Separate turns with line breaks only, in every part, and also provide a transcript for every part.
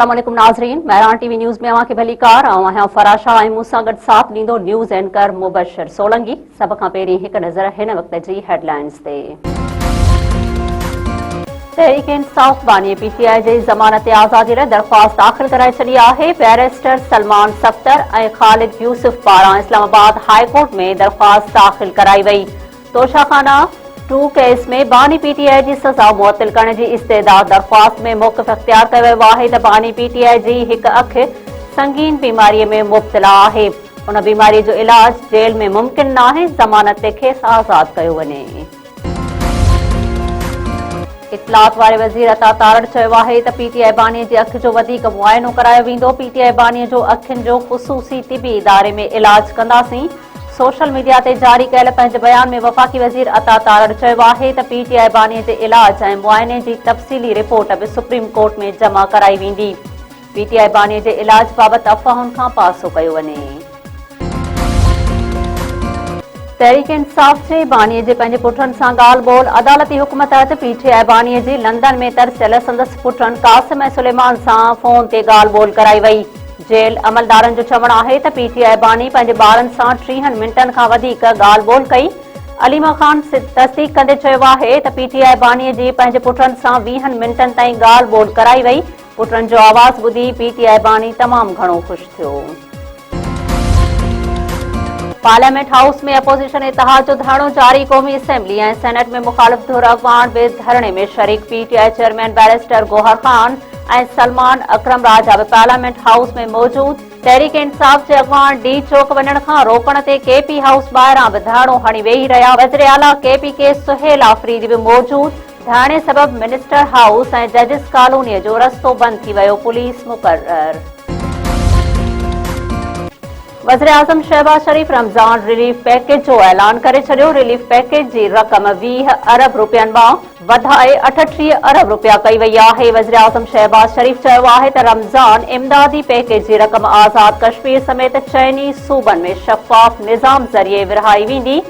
अस्सलामुअलैकुम नाज़रीन, महरान TV news में अवां खे भली कार आहियां फराशा ऐं मूं सां गॾु साथ ॾींदो न्यूज़ एंकर मुबशर सोलंगी। सभ खां पहिरीं हिकु नज़र हिन वक़्त जी हेडलाइंस ते। तहरीक इंसाफ़ बानी पीटीआई जी ज़मानत आज़ादी लाइ दरख़्वास्त दाख़िल कराए छॾी आहे। बैरिस्टर सलमान सफ्तर ऐं ख़ालिद यूसुफ पारां इस्लामाबाद हाई कोर्ट में दरख़्वास्त दाख़िल कराई वई। तोशाखाना 2 केस में बानी पीटीआई जी सज़ा मुअत्तल करण जी इस्तेदाद दरख़्वास्त में मौक़िफ़ इख्तियार कयो वियो आहे त बानी पीटीआई जी हिकु अखि संगीन बीमारीअ में मुब्तला आहे। उन बीमारीअ जो इलाज जेल में मुमकिन नाहे। ज़मानत ते खेसि आज़ाद कयो वञे। इत्तलात वारे वज़ीर अता तारड़ चयो आहे त पीटीआई बानीअ जी अखि जो वधीक मुआइनो करायो वेंदो। पीटीआई बानीअ जो अखियुनि जो ख़ुसूसी तिबी इदारे में इलाज कंदासीं। सोशल मीडिया ते जारी कयल पंहिंजे बयान में वफ़ाक़ी वज़ीर अता तारड़ चयो आहे त पीटीआई बानीअ जे इलाज ऐं मुआइने जी तफ़सीली रिपोर्ट बि सुप्रीम कोर्ट में जमा कराई वेंदी। पीटीआई बानीअ जे इलाज बाबति अफ़वाहुनि खां पासो कयो वञे। तहरीक इंसाफ़ जे बानीअ जे पंहिंजे पुटनि सां ॻाल्हि ॿोल। अदालती हुकुम तहत पीटीआई बानीअ जी लंदन में तरसियल संदसि पुटनि कासिम ऐं सुलेमान सां फ़ोन ते ॻाल्हि ॿोल कराई वई। जेल अमलदारनि जो चवणु आहे त पीटीआई बानी पंहिंजे ॿारनि सां 30 मिंटनि खां वधीक ॻाल्हि ॿोल कई। अलीमा ख़ान तस्दीक कंदे चयो आहे त पीटीआई बानीअ जी पंहिंजे पुटनि सां 20 मिंटनि ताईं ॻाल्हि ॿोल कराई वई। पुटनि जो आवाज़ ॿुधी पीटीआई बानी तमामु घणो ख़ुशि थियो। पार्लियामेंट हाउस में अपोज़िशन इतिहाद जो धरणो जारी। क़ौमी असेंबली ऐं सेनेट में मुख़ालिफ़ धुर अॻवान बि धरणे में शरीक। PTI chairman barrister Gohar Khan ऐं सलमान अकरम राजा बि पार्लियामेंट हाउस में मौजूद। तहरीक इंसाफ़ जे अॻवान डी चौक वञण खां रोकण ते केपी हाउस ॿाहिरां बि धरणो हणी वेही रहिया। वज़ीर आला केपी के सुहेल आफ़रीदी बि मौजूद। धरणे सबबि मिनिस्टर हाउस ऐं जजिस कॉलोनीअ जो रस्तो बंदि थी वियो। पुलिस मुक़रर। वज़ीर आज़म शहबाज शरीफ़ रमज़ान रिलीफ पैकेज जो ऐलान करे छॾियो। रिलीफ पैकेज जी रक़म 20 अरब रुपयनि मां वधाए 38 अरब रुपया कई वई आहे। वज़ीर आज़म शहबाज शरीफ़ चयो आहे त रमज़ान इमदादी पैकेज जी रक़म आज़ाद कश्मीर समेत 4 सूबनि में शफ़ाफ़ निज़ाम ज़रिए विरहाई वेंदी।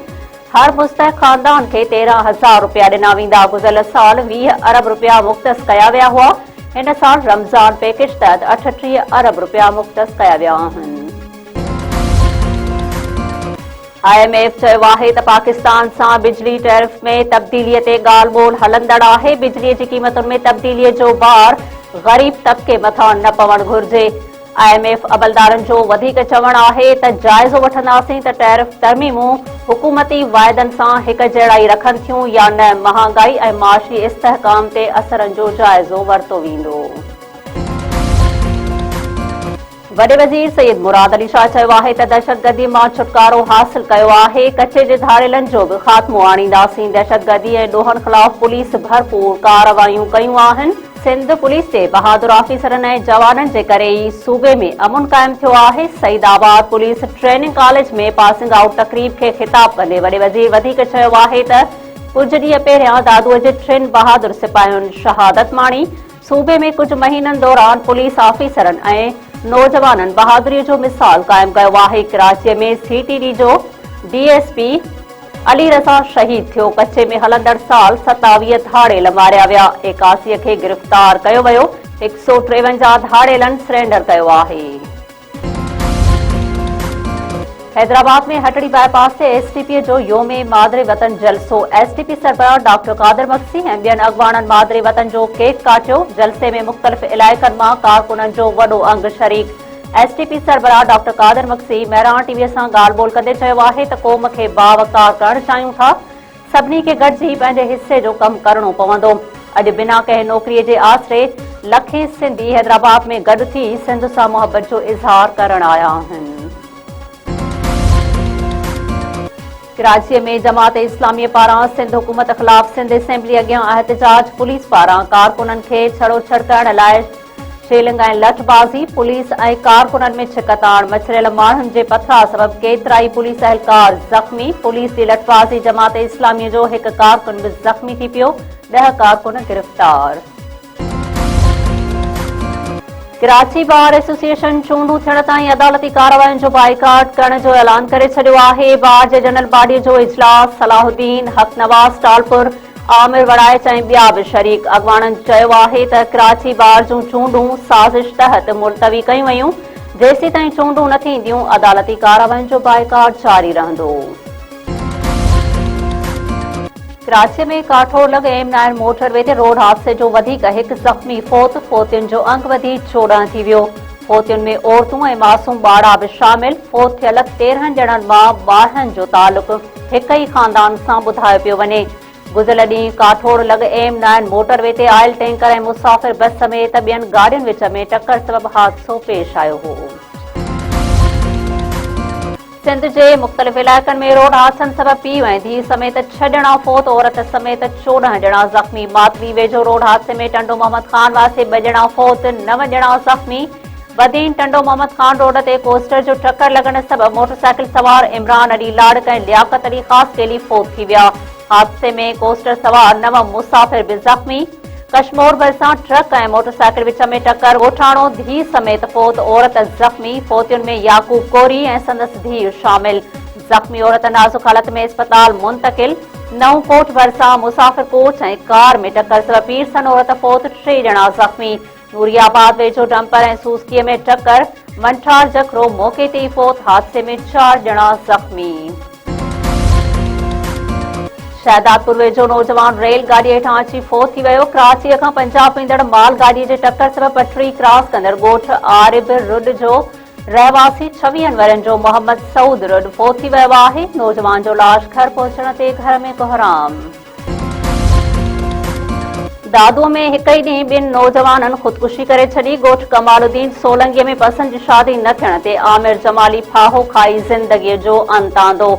हर मुस्तहिक़ ख़ानदान खे 13,000 रुपया ॾिना वेंदा। गुज़िरियल साल 20 अरब रुपया मुख़्तस कया विया हुआ। हिन साल रमज़ान पैकेज तहत 38 अरब रुपया मुख़्तस कया विया आहिनि। IMF चयो आहे त पाकिस्तान सां बिजली टैरिफ में तब्दीलीअ ते ॻाल्हि ॿोल हलंदड़ आहे। बिजलीअ जी क़ीमतुनि में तब्दीलीअ जो भार ग़रीब तबिके मथां न पवणु घुरिजे। IMF अमलदारनि जो वधीक चवणु आहे त जाइज़ो वठंदासीं त टैरिफ तरमीमूं हुकूमती वाइदनि सां हिक जहिड़ा ई रखनि थियूं या न। महांगाई ऐं माशी इस्तेहकाम ते असरनि जो जाइज़ो वरितो वेंदो। वॾे वज़ीर सैयद मुराद अली शाह चयो आहे त दहशतगर्दी मां छुटकारो हासिल कयो आहे। कचे जे धाड़ेलनि जो बि ख़ात्मो आणींदासीं। दहशतगर्दी ऐं ॾोहनि ख़िलाफ़ पुलिस भरपूर कार्रवायूं कयूं आहिनि। सिंध पुलिस जे बहादुर ऑफिसरनि ऐं जवाननि जे करे ई सूबे में अमुन क़ाइमु थियो आहे। सईदाबाद पुलिस ट्रेनिंग कॉलेज में पासिंग आउट तक़रीब खे ख़िताब कंदे वॾे वज़ीर वधीक चयो आहे त कुझु ॾींहं पहिरियां दादूअ जे 3 बहादुर सिपाहियुनि शहादत माणी। सूबे में कुझु महीननि दौरान पुलिस ऑफिसरनि ऐं नौजवाननि बहादुरीअ जो मिसाल क़ाइमु कयो आहे। कराचीअ में CTD जो DSP अली रज़ा शहीद थियो। कचे में हलंदड़ साल 27 धाड़ेल मारिया विया। 81 खे गिरफ़्तार कयो वियो। 153 धाड़ेलनि सरेंडर कयो आहे। हैदराबाद में हटड़ी बाईपास ते STP जो योमे मादरे वतन जलसो। STP सरबराह डॉक्टर कादिर मक्सी ऐं ॿियनि अॻवाननि मादरे वतन जो केक काटियो। जलसे में मुख़्तलिफ़ इलाइक़नि मां कारकुननि जो वॾो अंग शरीक। STP सरबराह डॉक्टर कादिर मक्सी महरान टीवीअ सां ॻाल्हि ॿोल कंदे चयो आहे त क़ौम खे बावकार करणु चाहियूं था। सभिनी खे गॾिजी पंहिंजे हिसे जो कमु करणो पवंदो। अॼु बिना कंहिं नौकरीअ जे आसिरे लखे सिंधी हैदराबाद में गॾु थी सिंध सां मुहबत जो इज़हार करणु आया आहिनि। कराचीअ में जमात इस्लामी पारां सिंध हुकूमत ख़िलाफ़ सिंध असेंबली अॻियां एहतजाज। पुलिस पारां कारकुननि खे छड़ोछड़ करण लाइ शेलिंग ऐं लठबाज़ी। पुलिस ऐं कारकुननि में छिकताण। मछरियल माण्हुनि जे पथराव सबबि केतिराई पुलिस अहलकार ज़ख़्मी। पुलिस जी लठबाज़ी जमात इस्लामी जो हिकु कारकुन बि ज़ख़्मी थी पियो। 10 कारकुन गिरफ़्तार। कराची बार एसोसिएशन चूंडूं थियण ताईं अदालती कार्रवायुनि जो बाइकाट करण जो ऐलान करे छॾियो आहे। बार जे जनरल बॉडी जो इजलास सलाहुद्दीन हक नवाज़ टालपुर आमिर वड़ाए चई ॿिया बि शरीक अॻवाननि चयो आहे त कराची बार जूं चूंडूं साज़िश तहत मुलतवी कयूं वयूं। जेसीं ताईं चूंडूं न थींदियूं अदालती कार्रवाइयुनि जो बाइकाट जारी रहंदो। कराची में काठोड़ लॻ M9 मोटरवे ते रोड हादसे जो वधीक हिकु ज़ख़्मी फोत, फोतियुनि जो अंग वधी 14 थी वियो। फोतियुनि में औरतूं ऐं मासूम ॿारहा बि शामिल। फोत थियल 13 ॼणनि मां 12 जो तालुक़ हिक ई ख़ानदान सां ॿुधायो पियो वञे। गुज़िरियल ॾींहुं काठोड़ लॻ M9 मोटरवे ते आयल टैंकर ऐं मुसाफ़िर बस समेत ॿियनि गाॾियुनि विच में टक्कर सबबि हादसो पेश आयो हो। सिंध जे मुख़्तलिफ़ इलाइक़नि में रोड हादसनि सबबि पीउ ऐं धीउ समेत 6 ॼणा फोत, औरत समेत 14 ॼणा ज़ख़्मी। मातवी वेझो रोड हादसे में टंडो मोहम्मद ख़ान वासे 2 ॼणा फोत, 9 ॼणा ज़ख़्मी। बदीन टंडो मोहम्मद ख़ान रोड ते कोस्टर जो टक्कर लॻण सबबि मोटरसाइकिल सवार इमरान अली लाड़क ऐं लियाकत अली ख़ास केली फोत थी विया। हादसे में कोस्टर सवार 9 मुसाफ़िर बि ज़ख़्मी। कश्मोर भरिसां ट्रक ऐं मोटरसाइकिल विच में टक्कर, ॻोठाणो धीउ समेत फोत, औरत ज़ख़्मी। फोतियुनि में याकूब कोरी ऐं संदसि धीउ शामिल। ज़ख़्मी औरत नाज़ुक हालत में इस्पताल मुंतक़िल। नऊं कोट भरिसां मुसाफ़िर कोच ऐं कार में टक्कर सबबि पीरसन औरत फोत, 3 ॼणा ज़ख़्मी। नूरियाबाद वेझो डंपर ऐं सूसकीअ में टक्कर, मंठार जखरो मौके ते ई फोत। हादसे में 4 ॼणा ज़ख़्मी। शहदादपुर वेझो नौजवान रेलगाॾी हेठां अची फोत थी वियो। कराचीअ खां पंजाब वेंदड़ माल गाॾीअ जे टक्कर सबबि पटड़ी क्रॉस कंदड़ ॻोठ आरिब रुड जो रहवासी 26 वरनि जो मोहम्मद सऊद रुड फोत थी वियो आहे। नौजवान जो लाश घर पहुचण ते घर में कोहराम। दादूअ में हिक ई ॾींहुं 2 नौजवाननि ख़ुदकुशी करे छॾी। ॻोठ कमालुद्दीन सोलंगीअ में पसंदि जी शादी न थियण ते आमिर जमाली फाहो खाई ज़िंदगीअ जो अंत आंदो।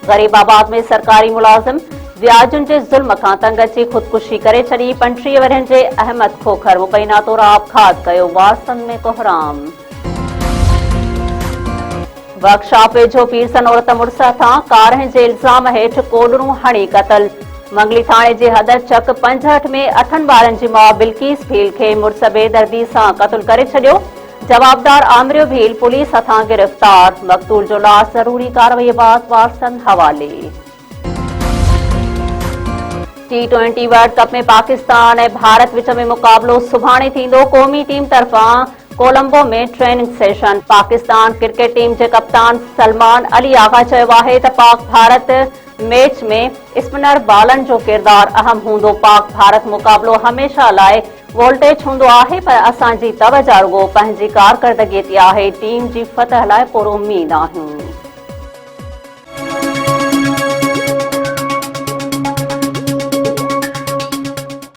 ग़रीबाबाद में सरकारी मुलाज़िम व्याजुनि जे ज़ुल्म खां तंग अची ख़ुदकुशी करे छॾी। 35 वरनि जे अहमद खोखर मुबैना तौरु आपघात कयो। वारसनि में कोहराम। वर्कशॉप वेझो पीरसन औरत मुड़िस हथां कारहं जे इल्ज़ाम हेठि कोडरूं हणी क़तल। मंगली थाणे जे हदर चक 65 में 8 ॿारनि जी माउ बिल्किस भील खे मुड़िस बेदर्दी सां क़तल करे छॾियो। जवाबदार आमिरियो भील पुलिस हथां गिरफ़्तार। मक़तूल जो लाश ज़रूरी कार्रवाई बाद वारसनि हवाले। T20 वर्ल्ड कप में पाकिस्तान ऐं भारत विच में मुक़ाबलो सुभाणे थींदो। क़ौमी टीम तरफ़ां कोलंबो में training session. Pakistan cricket team जे कप्तान सलमान अली आगा चयो आहे त पाक भारत मैच में स्पिनर बालनि जो किरदारु अहम हूंदो। पाक भारत मुक़ाबलो हमेशह लाइ वोल्टेज हूंदो आहे, पर असांजी तवजो रुॻो पंहिंजी कारकर्दगीअ ते आहे। टीम जी फतह लाइ पुरउमीद आहियूं।